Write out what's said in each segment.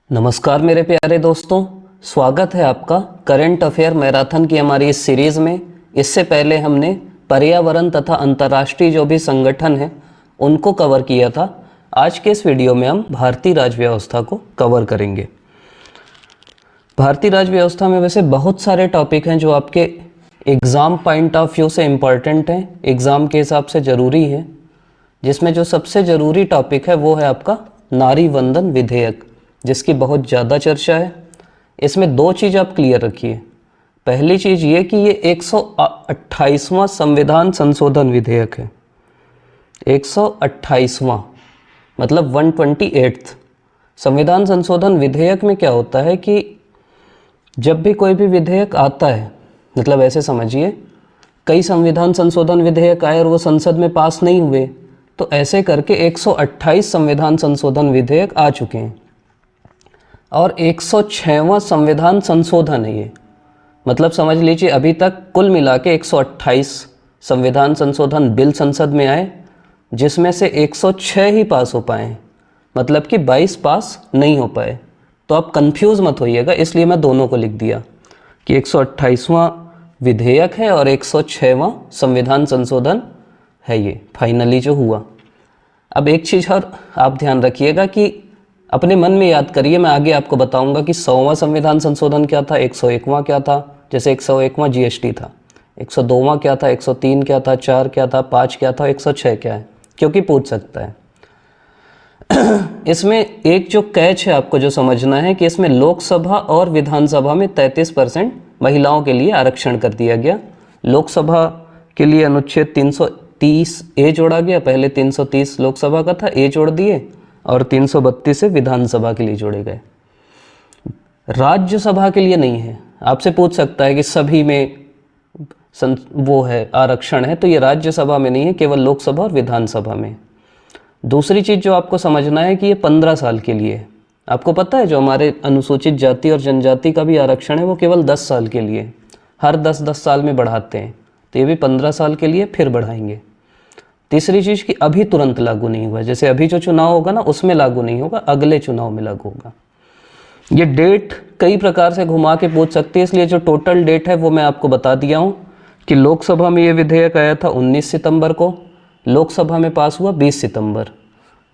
नमस्कार मेरे प्यारे दोस्तों, स्वागत है आपका करंट अफेयर मैराथन की हमारी इस सीरीज़ में। इससे पहले हमने पर्यावरण तथा अंतर्राष्ट्रीय जो भी संगठन हैं उनको कवर किया था। आज के इस वीडियो में हम भारतीय राज्य व्यवस्था को कवर करेंगे। भारतीय राज्य व्यवस्था में वैसे बहुत सारे टॉपिक हैं जो आपके एग्ज़ाम पॉइंट ऑफ व्यू से इम्पॉर्टेंट हैं, एग्ज़ाम के हिसाब से ज़रूरी है। जिसमें जो सबसे ज़रूरी टॉपिक है वो है आपका नारी वंदन विधेयक, जिसकी बहुत ज़्यादा चर्चा है। इसमें दो चीज़ आप क्लियर रखिए। पहली चीज़ ये कि ये 128वां संविधान संशोधन विधेयक है। 128वां मतलब 128th संविधान संशोधन विधेयक में क्या होता है कि जब भी कोई भी विधेयक आता है, मतलब ऐसे समझिए कई संविधान संशोधन विधेयक आए और वो संसद में पास नहीं हुए, तो ऐसे करके 128 संविधान संशोधन विधेयक आ चुके हैं और 106वां संविधान संशोधन है ये। मतलब समझ लीजिए अभी तक कुल मिला के 128 संविधान संशोधन बिल संसद में आए, जिसमें से 106 ही पास हो पाए, मतलब कि 22 पास नहीं हो पाए। तो आप कंफ्यूज मत होइएगा, इसलिए मैं दोनों को लिख दिया कि 128वां विधेयक है और 106वां संविधान संशोधन है ये फाइनली जो हुआ। अब एक चीज़ और आप ध्यान रखिएगा कि अपने मन में याद करिए, मैं आगे आपको बताऊंगा कि 100वां संविधान संशोधन क्या था, 101वां क्या था। जैसे 101वां जीएसटी था, 102वां क्या था, 103 क्या था, 4 क्या था, 5 क्या था, 106 क्या है, क्योंकि पूछ सकता है। इसमें एक जो कैच है आपको जो समझना है कि इसमें लोकसभा और विधानसभा में 33% महिलाओं के लिए आरक्षण कर दिया गया। लोकसभा के लिए अनुच्छेद 330 ए जोड़ा गया, पहले 330 लोकसभा का था, ए जोड़ दिए, और 332 से विधानसभा के लिए जोड़े गए। राज्यसभा के लिए नहीं है। आपसे पूछ सकता है कि सभी में वो है आरक्षण है, तो ये राज्यसभा में नहीं है, केवल लोकसभा और विधानसभा में। दूसरी चीज़ जो आपको समझना है कि ये 15 साल के लिए है। आपको पता है जो हमारे अनुसूचित जाति और जनजाति का भी आरक्षण है वो केवल 10 साल के लिए, हर 10-10 साल में बढ़ाते हैं, तो ये भी 15 साल के लिए फिर बढ़ाएंगे। तीसरी चीज़ कि अभी तुरंत लागू नहीं हुआ, जैसे अभी जो चुनाव होगा ना उसमें लागू नहीं होगा, अगले चुनाव में लागू होगा। ये डेट कई प्रकार से घुमा के पूछ सकती है, इसलिए जो टोटल डेट है वो मैं आपको बता दिया हूँ कि लोकसभा में ये विधेयक आया था 19 सितंबर को, लोकसभा में पास हुआ 20 सितंबर,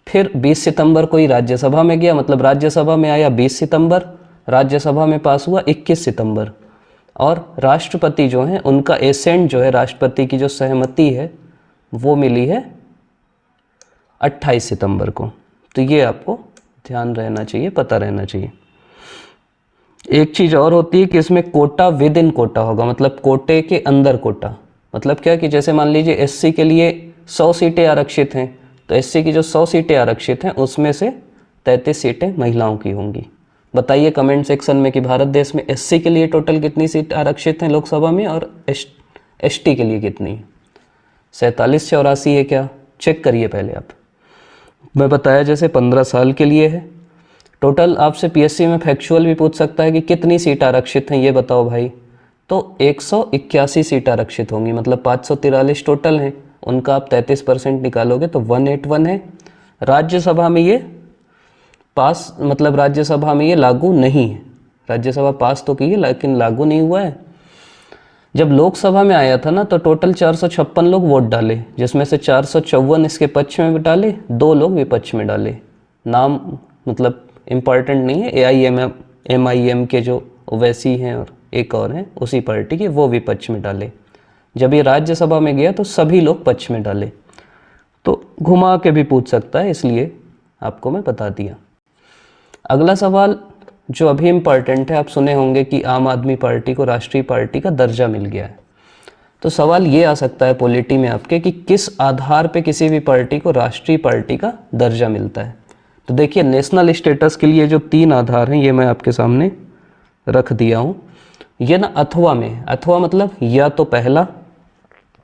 फिर 20 सितंबर को ही राज्यसभा में गया, मतलब राज्यसभा में आया 20 सितंबर, राज्यसभा में पास हुआ 21 सितंबर, और राष्ट्रपति जो हैं उनका एसेंट जो है, राष्ट्रपति की जो सहमति है वो मिली है 28 सितंबर को। तो ये आपको ध्यान रहना चाहिए, पता रहना चाहिए। एक चीज़ और होती है कि इसमें कोटा विद इन कोटा होगा, मतलब कोटे के अंदर कोटा। मतलब क्या कि जैसे मान लीजिए एससी के लिए 100 सीटें आरक्षित हैं, तो एससी की जो 100 सीटें आरक्षित हैं उसमें से 33 सीटें महिलाओं की होंगी। बताइए कमेंट सेक्शन में कि भारत देश में एससी के लिए टोटल कितनी सीट आरक्षित हैं लोकसभा में, और एसटी के लिए कितनी? 47-84 है क्या? चेक करिए पहले आप। मैं बताया जैसे 15 साल के लिए है। टोटल आपसे पीएससी में फैक्चुअल भी पूछ सकता है कि कितनी सीट आरक्षित हैं ये बताओ भाई, तो 181 सीट आरक्षित होंगी, मतलब 543 टोटल हैं, उनका आप 33% निकालोगे तो 181 है। राज्यसभा में ये पास, मतलब राज्यसभा में ये लागू नहीं है। राज्यसभा पास तो की है लेकिन लागू नहीं हुआ है। जब लोकसभा में आया था ना तो टोटल 456 लोग वोट डाले, जिसमें से 454 इसके पक्ष में डाले, 2 लोग विपक्ष में डाले। नाम मतलब इम्पॉर्टेंट नहीं है, AIMIM के जो ओवैसी हैं और एक और हैं उसी पार्टी के, वो विपक्ष में डाले। जब ये राज्यसभा में गया तो सभी लोग पक्ष में डाले। तो घुमा के भी पूछ सकता है, इसलिए आपको मैं बता दिया। अगला सवाल जो अभी इम्पॉर्टेंट है, आप सुने होंगे कि आम आदमी पार्टी को राष्ट्रीय पार्टी का दर्जा मिल गया है। तो सवाल ये आ सकता है पॉलिटी में आपके कि किस आधार पे किसी भी पार्टी को राष्ट्रीय पार्टी का दर्जा मिलता है। तो देखिए नेशनल स्टेटस के लिए जो 3 आधार हैं ये मैं आपके सामने रख दिया हूँ। ये ना अथवा में, अथवा मतलब या तो पहला,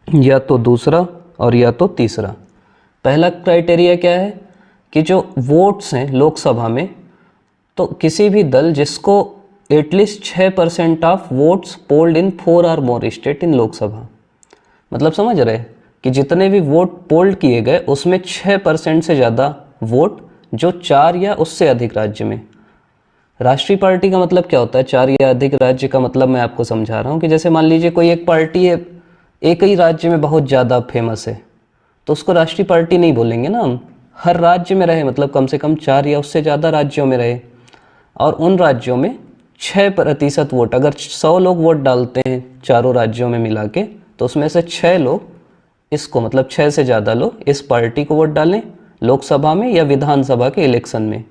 या तो दूसरा, और या तो तीसरा। पहला क्राइटेरिया क्या है कि जो वोट्स हैं लोकसभा में, तो किसी भी दल जिसको at least 6% of votes polled in 4 और मोर स्टेट इन लोकसभा, मतलब समझ रहे कि जितने भी वोट पोल्ड किए गए उसमें 6% से ज़्यादा वोट जो 4 या उससे अधिक राज्य में, राष्ट्रीय पार्टी का मतलब क्या होता है? 4 या अधिक राज्य का मतलब मैं आपको समझा रहा हूँ कि जैसे मान लीजिए कोई एक पार्टी है, एक ही राज्य में बहुत ज़्यादा फेमस है, तो उसको राष्ट्रीय पार्टी नहीं बोलेंगे ना हम। हर राज्य में रहे, मतलब कम से कम 4 या उससे ज़्यादा राज्यों में रहे, और उन राज्यों में 6% वोट, अगर 100 लोग वोट डालते हैं चारों राज्यों में मिला के, तो उसमें से 6 लोग इसको, मतलब 6 से ज़्यादा लोग इस पार्टी को वोट डालें लोकसभा में या विधानसभा के इलेक्शन में।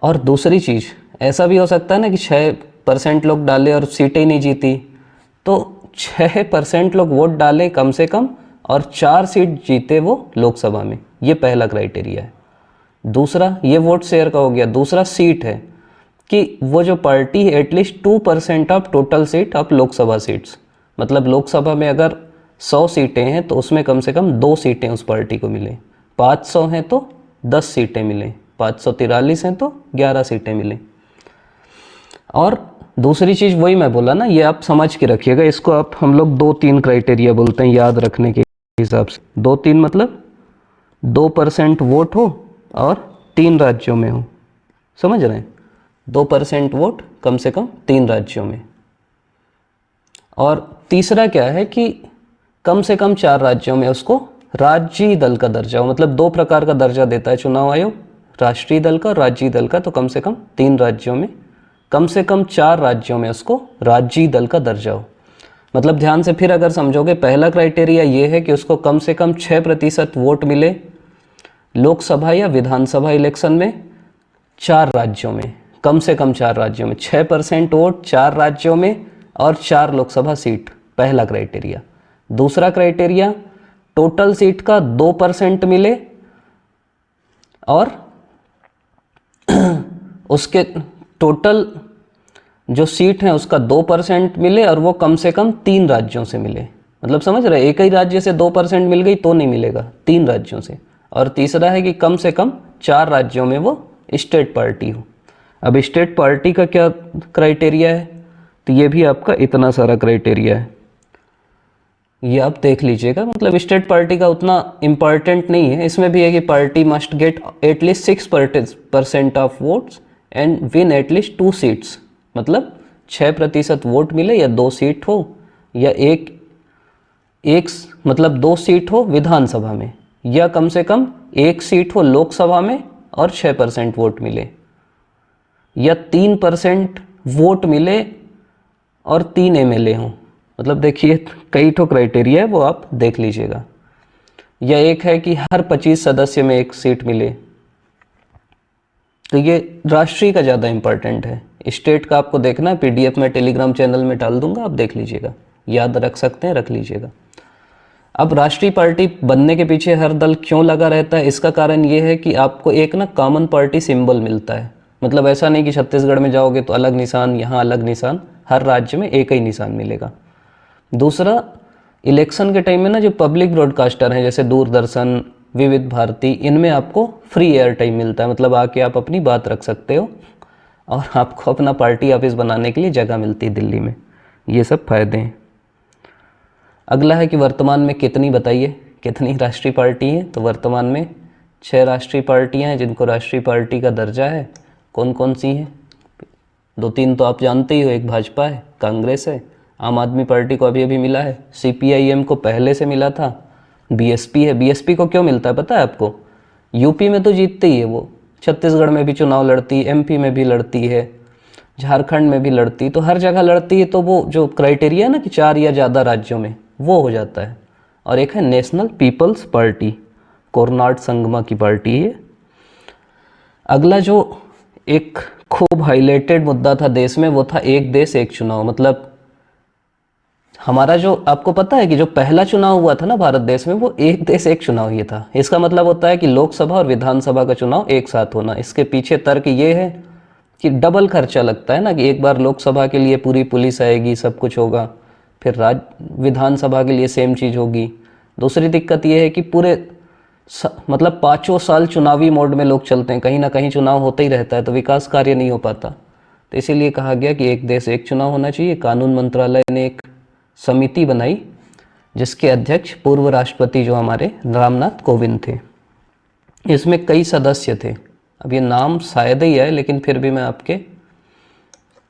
और दूसरी चीज़, ऐसा भी हो सकता है ना कि 6% लोग डाले और सीटें ही नहीं जीती, तो 6% लोग वोट डाले कम से कम और 4 सीट जीते वो लोकसभा में। ये पहला क्राइटेरिया है। दूसरा, ये वोट शेयर का हो गया। दूसरा सीट है कि वो जो पार्टी है at least 2% of total seat of Lok Sabha seats, मतलब लोकसभा में अगर 100 सीटें हैं तो उसमें कम से कम 2 सीटें उस पार्टी को मिले। 500 हैं तो 10 सीटें मिलें, 543 हैं तो 11 सीटें मिलें। और दूसरी चीज़ वही मैं बोला ना, ये आप समझ के रखिएगा, इसको आप हम लोग 2-3 क्राइटेरिया बोलते हैं याद रखने के हिसाब से। 2-3 मतलब 2% वोट हो और 3 राज्यों में हो, समझ रहे हैं? 2% वोट कम से कम 3 राज्यों में। और तीसरा क्या है कि कम से कम 4 राज्यों में उसको राज्यीय दल का दर्जा हो, मतलब 2 प्रकार का दर्जा देता है चुनाव आयोग, राष्ट्रीय दल का और राज्यीय दल का। तो कम से कम 3 राज्यों में, कम से कम 4 राज्यों में उसको राज्यीय दल का दर्जा हो। मतलब ध्यान से फिर अगर समझोगे, पहला क्राइटेरिया ये है कि उसको कम से कम 6% वोट मिले लोकसभा या विधानसभा इलेक्शन में 4 राज्यों में, कम से कम 4 राज्यों में 6% वोट 4 राज्यों में और 4 लोकसभा सीट, पहला क्राइटेरिया। दूसरा क्राइटेरिया, टोटल सीट का 2% मिले और उसके टोटल जो सीट है उसका 2% मिले और वो कम से कम 3 राज्यों से मिले। मतलब समझ रहे, एक ही राज्य से 2% मिल गई तो नहीं मिलेगा, 3 राज्यों से। और तीसरा है कि कम से कम 4 राज्यों में वो स्टेट पार्टी हो। अब स्टेट पार्टी का क्या क्राइटेरिया है, तो ये भी आपका इतना सारा क्राइटेरिया है, ये आप देख लीजिएगा। मतलब स्टेट पार्टी का उतना इम्पॉर्टेंट नहीं है, इसमें भी है कि party must get at least 6% of votes and win at least 2 seats, मतलब 6% वोट मिले या 2 सीट हो, या एक मतलब 2 सीट हो विधानसभा में, या कम से कम 1 सीट हो लोकसभा में और 6% वोट मिले, या 3% वोट मिले और 3 एमएलए हों। मतलब देखिए कई ठो क्राइटेरिया है, वो आप देख लीजिएगा। या एक है कि हर 25 सदस्य में 1 सीट मिले। तो ये राष्ट्रीय का ज़्यादा इम्पॉर्टेंट है, स्टेट का आपको देखना है, पीडीएफ में टेलीग्राम चैनल में डाल दूंगा, आप देख लीजिएगा, याद रख सकते हैं रख लीजिएगा। अब राष्ट्रीय पार्टी बनने के पीछे हर दल क्यों लगा रहता है, इसका कारण ये है कि आपको एक ना कॉमन पार्टी सिंबल मिलता है। मतलब ऐसा नहीं कि छत्तीसगढ़ में जाओगे तो अलग निशान, यहाँ अलग निशान, हर राज्य में एक ही निशान मिलेगा। दूसरा, इलेक्शन के टाइम में ना जो पब्लिक ब्रॉडकास्टर हैं जैसे दूरदर्शन, विविध भारती, इनमें आपको फ्री एयर टाइम मिलता है, मतलब आके आप अपनी बात रख सकते हो और आपको अपना पार्टी ऑफिस बनाने के लिए जगह मिलती है दिल्ली में। ये सब फायदे हैं। अगला है कि वर्तमान में कितनी, बताइए कितनी राष्ट्रीय पार्टी हैं। तो वर्तमान में 6 राष्ट्रीय पार्टियां हैं जिनको राष्ट्रीय पार्टी का दर्जा है। कौन कौन सी हैं? 2-3 तो आप जानते ही हो, एक भाजपा है, कांग्रेस है, आम आदमी पार्टी को अभी अभी मिला है, सीपीआईएम को पहले से मिला था, बीएसपी है। बीएसपी को क्यों मिलता है पता है आपको? यूपी में तो जीतती ही है वो, छत्तीसगढ़ में भी चुनाव लड़ती है, एमपी में भी लड़ती है, झारखंड में भी लड़ती, तो हर जगह लड़ती है। तो वो जो क्राइटेरिया है ना कि 4 या ज़्यादा राज्यों में, वो हो जाता है। और एक है नेशनल पीपल्स पार्टी, कोरनाड संगमा की पार्टी है। अगला जो एक खूब हाईलाइटेड मुद्दा था देश में, वो था एक देश एक चुनाव। मतलब हमारा जो, आपको पता है कि जो पहला चुनाव हुआ था ना भारत देश में, वो एक देश एक चुनाव ही था। इसका मतलब होता है कि लोकसभा और विधानसभा का चुनाव एक साथ होना। इसके पीछे तर्क ये है कि डबल खर्चा लगता है ना, कि एक बार लोकसभा के लिए पूरी पुलिस आएगी, सब कुछ होगा, फिर विधानसभा के लिए सेम चीज़ होगी। दूसरी दिक्कत ये है कि पूरे मतलब 5 साल चुनावी मोड में लोग चलते हैं, कहीं ना कहीं चुनाव होता ही रहता है, तो विकास कार्य नहीं हो पाता। तो इसीलिए कहा गया कि एक देश एक चुनाव होना चाहिए। कानून मंत्रालय ने एक समिति बनाई जिसके अध्यक्ष पूर्व राष्ट्रपति जो हमारे रामनाथ कोविंद थे। इसमें कई सदस्य थे, अब ये नाम शायद ही है, लेकिन फिर भी मैं आपके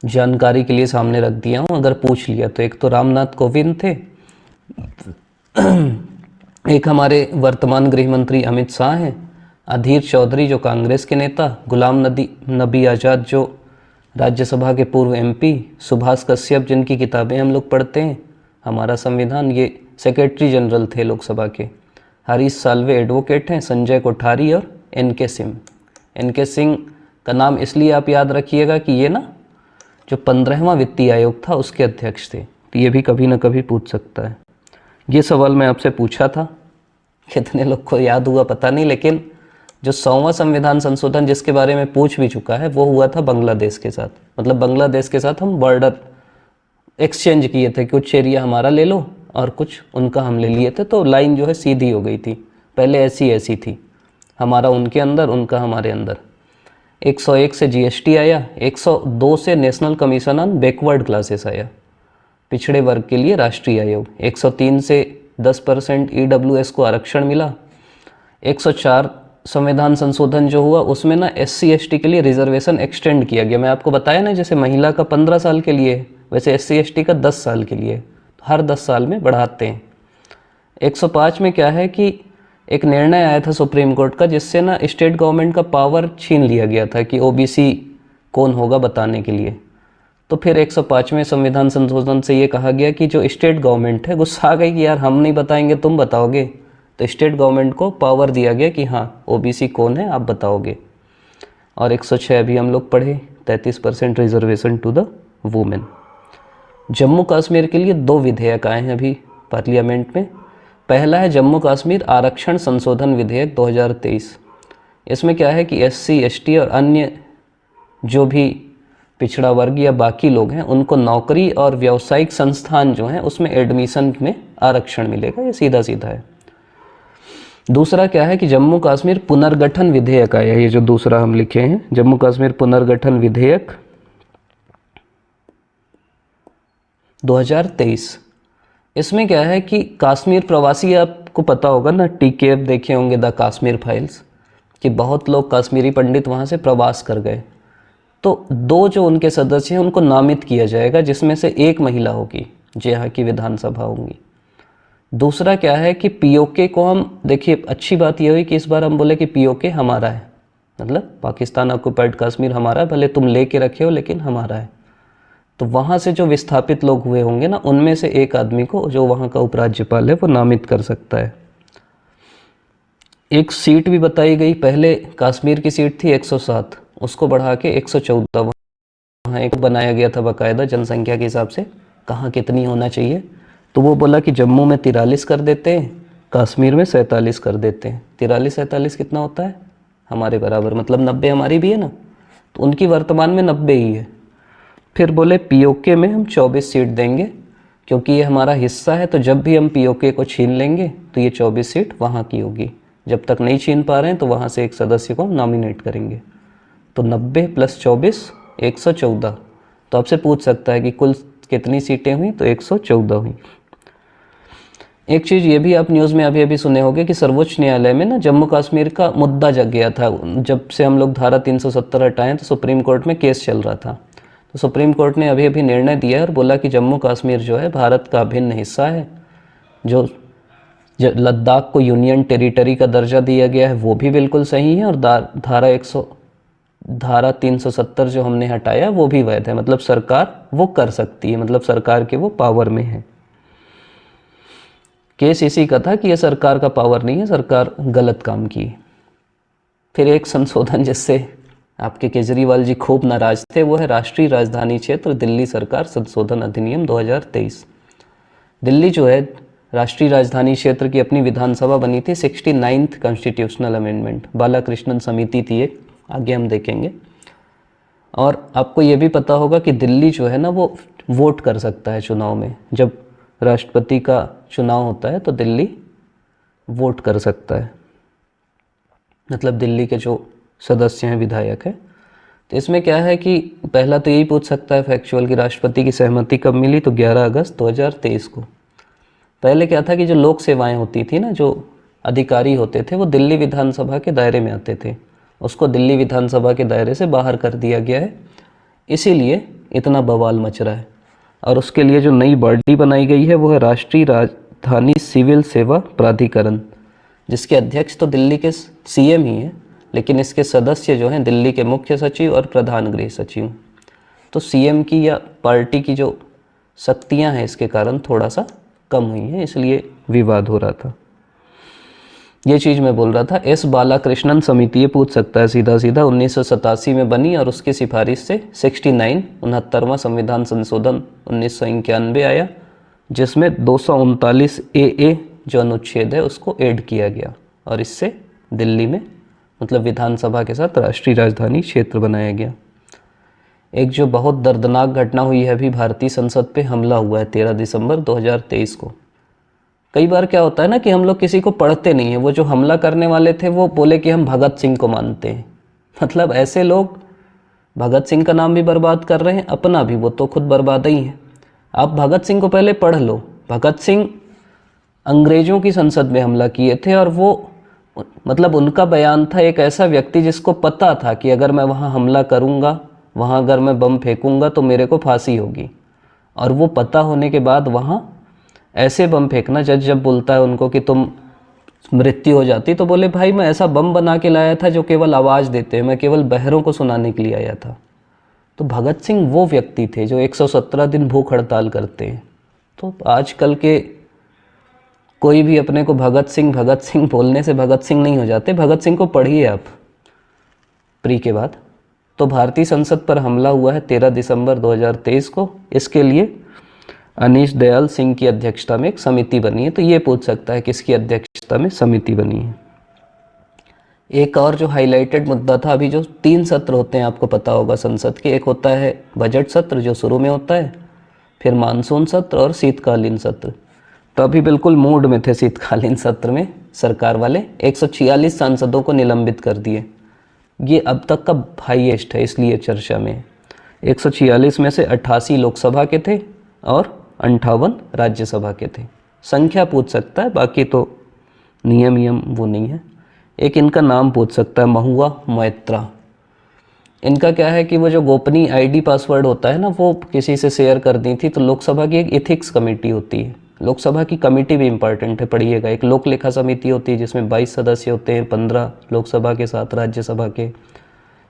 जानकारी के लिए सामने रख दिया हूँ, अगर पूछ लिया तो। एक तो रामनाथ कोविंद थे, एक हमारे वर्तमान गृह मंत्री अमित शाह हैं, अधीर चौधरी जो कांग्रेस के नेता, गुलाम नबी आज़ाद जो राज्यसभा के पूर्व एमपी, सुभाष कश्यप जिनकी किताबें हम लोग पढ़ते हैं, हमारा संविधान, ये सेक्रेटरी जनरल थे लोकसभा के, हरीश साल्वे एडवोकेट हैं, संजय कोठारी और एन.के. सिंह। एन.के. सिंह का नाम इसलिए आप याद रखिएगा कि ये ना जो 15वां वित्तीय आयोग था उसके अध्यक्ष थे, तो ये भी कभी ना कभी पूछ सकता है। ये सवाल मैं आपसे पूछा था, कितने लोग को याद हुआ पता नहीं, लेकिन जो 100वां संविधान संशोधन जिसके बारे में पूछ भी चुका है वो हुआ था बांग्लादेश के साथ। मतलब बांग्लादेश के साथ हम बॉर्डर एक्सचेंज किए थे, कुछ एरिया हमारा ले लो और कुछ उनका हम ले लिए थे, तो लाइन जो है सीधी हो गई थी। पहले ऐसी थी, हमारा उनके अंदर, उनका हमारे अंदर। 101 से जीएसटी आया, 102 से national commission on backward classes आया, पिछड़े वर्ग के लिए राष्ट्रीय आयोग। 103 से 10% ईडब्ल्यूएस को आरक्षण मिला। 104 संविधान संशोधन जो हुआ उसमें ना एससी एसटी के लिए रिजर्वेशन एक्सटेंड किया गया। मैं आपको बताया ना, जैसे महिला का 15 साल के लिए, वैसे एससी एसटी का 10 साल के लिए, हर 10 साल में बढ़ाते हैं। 105 में क्या है कि एक निर्णय आया था सुप्रीम कोर्ट का, जिससे ना स्टेट गवर्नमेंट का पावर छीन लिया गया था कि ओबीसी कौन होगा बताने के लिए। तो फिर 105वें संविधान संशोधन से ये कहा गया कि जो स्टेट गवर्नमेंट है, गुस्सा आ गई कि यार हम नहीं बताएंगे तुम बताओगे, तो स्टेट गवर्नमेंट को पावर दिया गया कि हाँ ओबीसी कौन है आप बताओगे। और 106 भी हम लोग पढ़े, 33% reservation to the women. Jammu Kashmir के लिए 2 विधेयक आए हैं अभी पार्लियामेंट में। पहला है जम्मू कश्मीर आरक्षण संशोधन विधेयक 2023। इसमें क्या है कि एससी एसटी और अन्य जो भी पिछड़ा वर्ग या बाकी लोग हैं उनको नौकरी और व्यावसायिक संस्थान जो हैं उसमें एडमिशन में आरक्षण मिलेगा, ये सीधा सीधा है। दूसरा क्या है कि जम्मू कश्मीर पुनर्गठन विधेयक आया, ये जो दूसरा हम लिखे हैं जम्मू कश्मीर पुनर्गठन विधेयक 2023। इसमें क्या है कि कश्मीर प्रवासी, आपको पता होगा ना, टीकेएफ देखे होंगे, द कश्मीर फाइल्स, कि बहुत लोग कश्मीरी पंडित वहाँ से प्रवास कर गए। तो 2 जो उनके सदस्य हैं उनको नामित किया जाएगा, जिसमें से 1 महिला होगी जो यहाँ की विधानसभा होंगी। दूसरा क्या है कि पीओके को हम, देखिए अच्छी बात यह हुई कि इस बार हम बोले कि पीओके हमारा है, मतलब पाकिस्तान ऑक्युपाइड कश्मीर हमारा है, भले तुम लेके रखे हो लेकिन हमारा है। तो वहाँ से जो विस्थापित लोग हुए होंगे ना, उनमें से 1 आदमी को, जो वहाँ का उपराज्यपाल है, वो नामित कर सकता है। एक सीट भी बताई गई, पहले कश्मीर की सीट थी 107, उसको बढ़ा के 114 वहाँ एक बनाया गया था बाकायदा जनसंख्या के हिसाब से कहाँ कितनी होना चाहिए। तो वो बोला कि जम्मू में 43 कर देते हैं, कश्मीर में 47 कर देते हैं। 43-47 कितना होता है हमारे बराबर, मतलब 90 हमारी भी है ना, तो उनकी वर्तमान में 90 ही है। फिर बोले पीओके में हम 24 सीट देंगे, क्योंकि ये हमारा हिस्सा है, तो जब भी हम पीओके को छीन लेंगे तो ये 24 सीट वहाँ की होगी। जब तक नहीं छीन पा रहे हैं तो वहाँ से एक सदस्य को हम नॉमिनेट करेंगे। तो 90 + 24 114। तो आपसे पूछ सकता है कि कुल कितनी सीटें हुई, तो 114 हुई। एक चीज़ ये भी आप न्यूज़ में अभी अभी सुने होंगे कि सर्वोच्च न्यायालय में ना जम्मू कश्मीर का मुद्दा जग गया था। जब से हम लोग धारा 370 हटाएं तो सुप्रीम कोर्ट में केस चल रहा था। तो सुप्रीम कोर्ट ने अभी अभी निर्णय दिया और बोला कि जम्मू कश्मीर जो है भारत का अभिन्न हिस्सा है। जो लद्दाख को यूनियन टेरिटरी का दर्जा दिया गया है वो भी बिल्कुल सही है, और धारा 370 जो हमने हटाया वो भी वैध है, मतलब सरकार वो कर सकती है, मतलब सरकार के वो पावर में है। केस इसी का था कि ये सरकार का पावर नहीं है, सरकार गलत काम की। फिर एक संशोधन जिससे आपके केजरीवाल जी खूब नाराज थे, वो है राष्ट्रीय राजधानी क्षेत्र दिल्ली सरकार संशोधन अधिनियम 2023। दिल्ली जो है राष्ट्रीय राजधानी क्षेत्र की अपनी विधानसभा बनी थी 69th कॉन्स्टिट्यूशनल अमेंडमेंट, बालाकृष्णन समिति थी एक, आगे हम देखेंगे। और आपको ये भी पता होगा कि दिल्ली जो है ना वो वोट कर सकता है चुनाव में। जब राष्ट्रपति का चुनाव होता है तो दिल्ली वोट कर सकता है, मतलब दिल्ली के जो सदस्य हैं, विधायक हैं। तो इसमें क्या है कि पहला तो यही पूछ सकता है फैक्चुअल कि राष्ट्रपति की सहमति कब मिली, तो 11 अगस्त 2023 को। पहले क्या था कि जो लोक सेवाएं होती थी ना, जो अधिकारी होते थे वो दिल्ली विधानसभा के दायरे में आते थे, उसको दिल्ली विधानसभा के दायरे से बाहर कर दिया गया है, इसीलिए इतना बवाल मच रहा है। और उसके लिए जो नई बॉडी बनाई गई है वो है राष्ट्रीय राजधानी सिविल सेवा प्राधिकरण, जिसके अध्यक्ष तो दिल्ली के सीएम ही हैं, लेकिन इसके सदस्य जो हैं दिल्ली के मुख्य सचिव और प्रधान गृह सचिव। तो सीएम की या पार्टी की जो शक्तियां हैं इसके कारण थोड़ा सा कम हुई हैं, इसलिए विवाद हो रहा था। ये चीज़ मैं बोल रहा था। एस बालाकृष्णन समिति, ये पूछ सकता है सीधा सीधा, 1987 में बनी और उसकी सिफारिश से 69वां संविधान संशोधन 1991 आया, जिसमें 239 ए जो अनुच्छेद है उसको ऐड किया गया और इससे दिल्ली में मतलब विधानसभा के साथ राष्ट्रीय राजधानी क्षेत्र बनाया गया। एक जो बहुत दर्दनाक घटना हुई है, अभी भारतीय संसद पे हमला हुआ है 13 दिसंबर 2023 को। कई बार क्या होता है ना कि हम लोग किसी को पढ़ते नहीं है। वो जो हमला करने वाले थे वो बोले कि हम भगत सिंह को मानते हैं। मतलब ऐसे लोग भगत सिंह का नाम भी बर्बाद कर रहे हैं, अपना भी, वो तो खुद बर्बाद ही है। आप भगत सिंह को पहले पढ़ लो। भगत सिंह अंग्रेजों की संसद में हमला किए थे और वो मतलब उनका बयान था, एक ऐसा व्यक्ति जिसको पता था कि अगर मैं वहाँ हमला करूँगा, वहाँ अगर मैं बम फेंकूँगा तो मेरे को फांसी होगी। और वो पता होने के बाद वहाँ ऐसे बम फेंकना, जज जब बोलता है उनको कि तुम मृत्यु हो जाती, तो बोले भाई मैं ऐसा बम बना के लाया था जो केवल आवाज़ देते हैं, मैं केवल बहरों को सुनाने के लिए आया था। तो भगत सिंह वो व्यक्ति थे जो 117 दिन भूख हड़ताल करते हैं। तो आजकल के कोई भी अपने को भगत सिंह बोलने से भगत सिंह नहीं हो जाते। भगत सिंह को पढ़िए आप प्री के बाद। तो भारतीय संसद पर हमला हुआ है 13 दिसंबर 2023 को। इसके लिए अनीश दयाल सिंह की अध्यक्षता में एक समिति बनी है। तो ये पूछ सकता है किसकी अध्यक्षता में समिति बनी है। एक और जो हाईलाइटेड मुद्दा था, अभी जो 3 सत्र होते हैं आपको पता होगा संसद के, एक होता है बजट सत्र जो शुरू में होता है, फिर मानसून सत्र और शीतकालीन सत्र। तो अभी बिल्कुल मूड में थे शीतकालीन सत्र में सरकार वाले। 146 सांसदों को निलंबित कर दिए। ये अब तक का हाईएस्ट है, इसलिए चर्चा में। 146 में से 88 लोकसभा के थे और 58 राज्यसभा के थे। संख्या पूछ सकता है, बाकी तो नियम वो नहीं है। एक इनका नाम पूछ सकता है, महुआ मोइत्रा। इनका क्या है कि वो जो गोपनीय आईडी पासवर्ड होता है ना, वो किसी से शेयर कर दी थी। तो लोकसभा की एक इथिक्स कमेटी होती है, लोकसभा की कमेटी भी इम्पॉर्टेंट है, पढ़िएगा। एक लोक लेखा समिति होती है जिसमें 22 सदस्य होते हैं, 15 लोकसभा के साथ राज्यसभा के।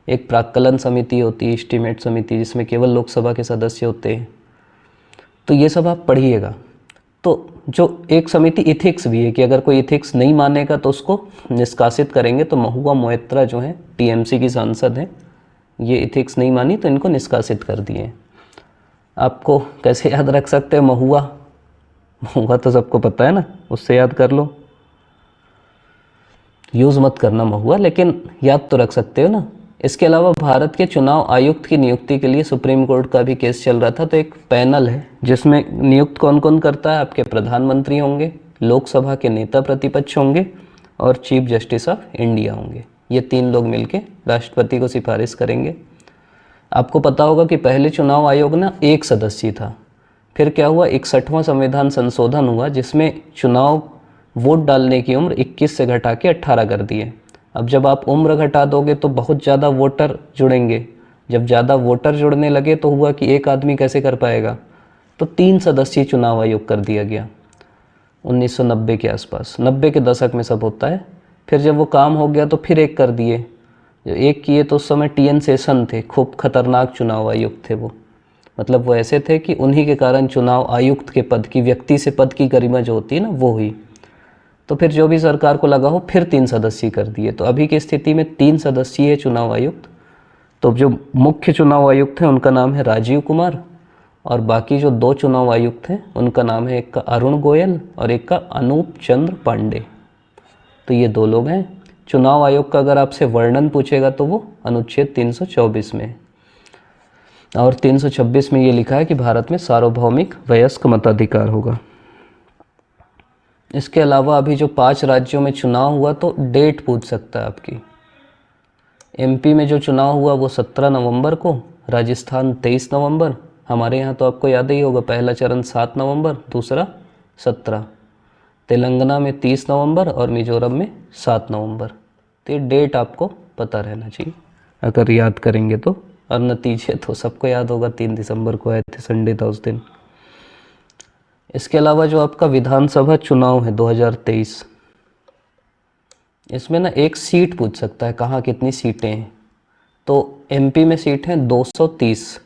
एक प्राक्कलन समिति होती है, एस्टीमेट समिति, जिसमें केवल लोकसभा के सदस्य होते हैं। तो ये सब आप पढ़िएगा। तो जो एक समिति इथिक्स भी है कि अगर कोई इथिक्स नहीं मानेगा तो उसको निष्कासित करेंगे। तो महुआ मोइत्रा जो है टीएमसी की सांसद हैं, ये इथिक्स नहीं मानी तो इनको निष्कासित कर दिए। आपको कैसे याद रख सकते हैं महुआ तो सबको पता है ना, उससे याद कर लो। यूज़ मत करना महुआ, लेकिन याद तो रख सकते हो ना। इसके अलावा भारत के चुनाव आयुक्त की नियुक्ति के लिए सुप्रीम कोर्ट का भी केस चल रहा था। तो एक पैनल है जिसमें नियुक्त कौन कौन करता है, आपके प्रधानमंत्री होंगे, लोकसभा के नेता प्रतिपक्ष होंगे और चीफ जस्टिस ऑफ इंडिया होंगे। ये 3 लोग मिलके राष्ट्रपति को सिफारिश करेंगे। आपको पता होगा कि पहले चुनाव आयोग ना 1 सदस्य था, फिर क्या हुआ, 61वां संविधान संशोधन हुआ जिसमें चुनाव वोट डालने की उम्र 21 से घटा के 18 कर दिए। अब जब आप उम्र घटा दोगे तो बहुत ज़्यादा वोटर जुड़ेंगे। जब ज़्यादा वोटर जुड़ने लगे तो हुआ कि एक आदमी कैसे कर पाएगा, तो 3 सदस्यीय चुनाव आयोग कर दिया गया 1990 के आसपास। 90 के दशक में सब होता है। फिर जब वो काम हो गया तो फिर 1 कर दिए। जो 1 किए तो उस समय TN सेशन थे, खूब खतरनाक चुनाव आयुक्त थे वो। मतलब वो ऐसे थे कि उन्हीं के कारण चुनाव आयुक्त के पद की, व्यक्ति से पद की गरिमा जो होती है ना, वो हुई। तो फिर जो भी सरकार को लगा हो फिर 3 सदस्यीय कर दिए। तो अभी की स्थिति में 3 सदस्यीय चुनाव आयुक्त। तो जो मुख्य चुनाव आयुक्त हैं उनका नाम है राजीव कुमार, और बाकी जो 2 चुनाव आयुक्त हैं उनका नाम है, एक का अरुण गोयल और एक का अनूप चंद्र पांडे। तो ये 2 लोग हैं। चुनाव आयोग का अगर आपसे वर्णन पूछेगा तो वो अनुच्छेद 324 में है, और 326 में ये लिखा है कि भारत में सार्वभौमिक वयस्क मताधिकार होगा। इसके अलावा अभी जो 5 राज्यों में चुनाव हुआ, तो डेट पूछ सकता है आपकी। MP में जो चुनाव हुआ वो 17 नवंबर को, राजस्थान 23 नवंबर, हमारे यहाँ तो आपको याद ही होगा, पहला चरण 7 नवंबर, दूसरा 17, तेलंगाना में 30 नवंबर और मिजोरम में 7 नवंबर। तो ये डेट आपको पता रहना चाहिए अगर याद करेंगे तो। और नतीजे तो सबको याद होगा, 3 दिसंबर को आए थे, संडे था उस दिन। इसके अलावा जो आपका विधानसभा चुनाव है 2023, इसमें ना एक सीट पूछ सकता है, कहाँ कितनी सीटें हैं। तो एमपी में सीट हैं 230,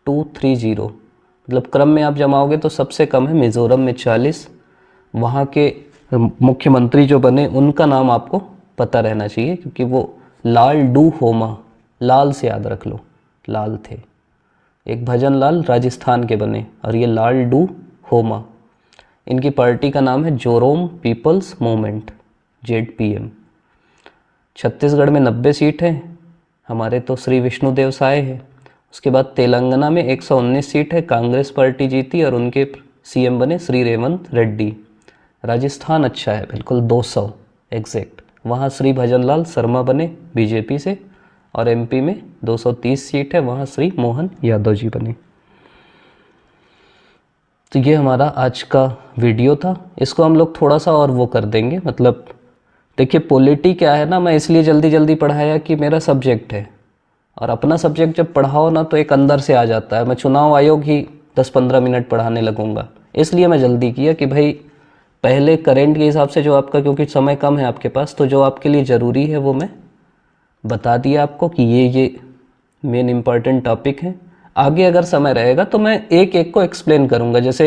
230, मतलब क्रम में आप जमाओगे तो सबसे कम है मिज़ोरम में 40। वहाँ के मुख्यमंत्री जो बने उनका नाम आपको पता रहना चाहिए, क्योंकि वो लाल डू होमा, लाल से याद रख लो, लाल थे। एक भजन लाल राजस्थान के बने, और ये लाल डू होमा। इनकी पार्टी का नाम है जोरोम पीपल्स मूवमेंट, ZPM। छत्तीसगढ़ में 90 सीट है, हमारे तो श्री विष्णुदेव साय है। उसके बाद तेलंगाना में 119 सीट है, कांग्रेस पार्टी जीती और उनके CM बने श्री रेवंत रेड्डी। राजस्थान अच्छा है, बिल्कुल 200 एग्जैक्ट, वहाँ श्री भजनलाल शर्मा बने बीजेपी से। और MP में 230 सीट है, वहाँ श्री मोहन यादव जी बने। तो ये हमारा आज का वीडियो था। इसको हम लोग थोड़ा सा और वो कर देंगे, मतलब देखिए पॉलिटी क्या है ना, मैं इसलिए जल्दी जल्दी पढ़ाया कि मेरा सब्जेक्ट है, और अपना सब्जेक्ट जब पढ़ाओ ना तो एक अंदर से आ जाता है। मैं चुनाव आयोग ही 10-15 मिनट पढ़ाने लगूंगा, इसलिए मैं जल्दी किया कि भाई पहले करेंट के हिसाब से जो आपका, क्योंकि समय कम है आपके पास, तो जो आपके लिए ज़रूरी है वो मैं बता दिया आपको कि ये मेन इम्पॉर्टेंट टॉपिक हैं। आगे अगर समय रहेगा तो मैं एक एक को एक्सप्लेन करूंगा। जैसे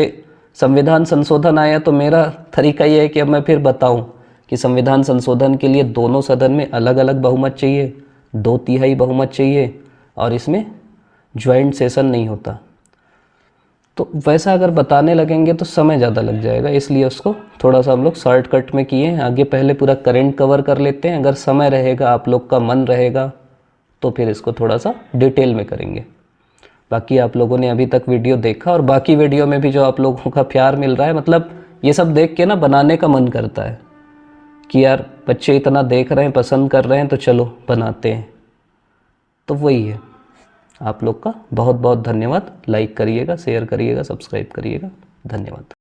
संविधान संशोधन आया तो मेरा तरीका ये है कि अब मैं फिर बताऊं कि संविधान संशोधन के लिए दोनों सदन में अलग अलग बहुमत चाहिए, 2/3 बहुमत चाहिए, और इसमें ज्वाइंट सेशन नहीं होता। तो वैसा अगर बताने लगेंगे तो समय ज़्यादा लग जाएगा, इसलिए उसको थोड़ा सा हम लोग शॉर्टकट में किए हैं। आगे पहले पूरा करंट कवर कर लेते हैं, अगर समय रहेगा, आप लोग का मन रहेगा, तो फिर इसको थोड़ा सा डिटेल में करेंगे। बाकी आप लोगों ने अभी तक वीडियो देखा, और बाकी वीडियो में भी जो आप लोगों का प्यार मिल रहा है, मतलब ये सब देख के ना बनाने का मन करता है कि यार बच्चे इतना देख रहे हैं, पसंद कर रहे हैं, तो चलो बनाते हैं। तो वही है। आप लोग का बहुत बहुत धन्यवाद। लाइक करिएगा, शेयर करिएगा, सब्सक्राइब करिएगा। धन्यवाद।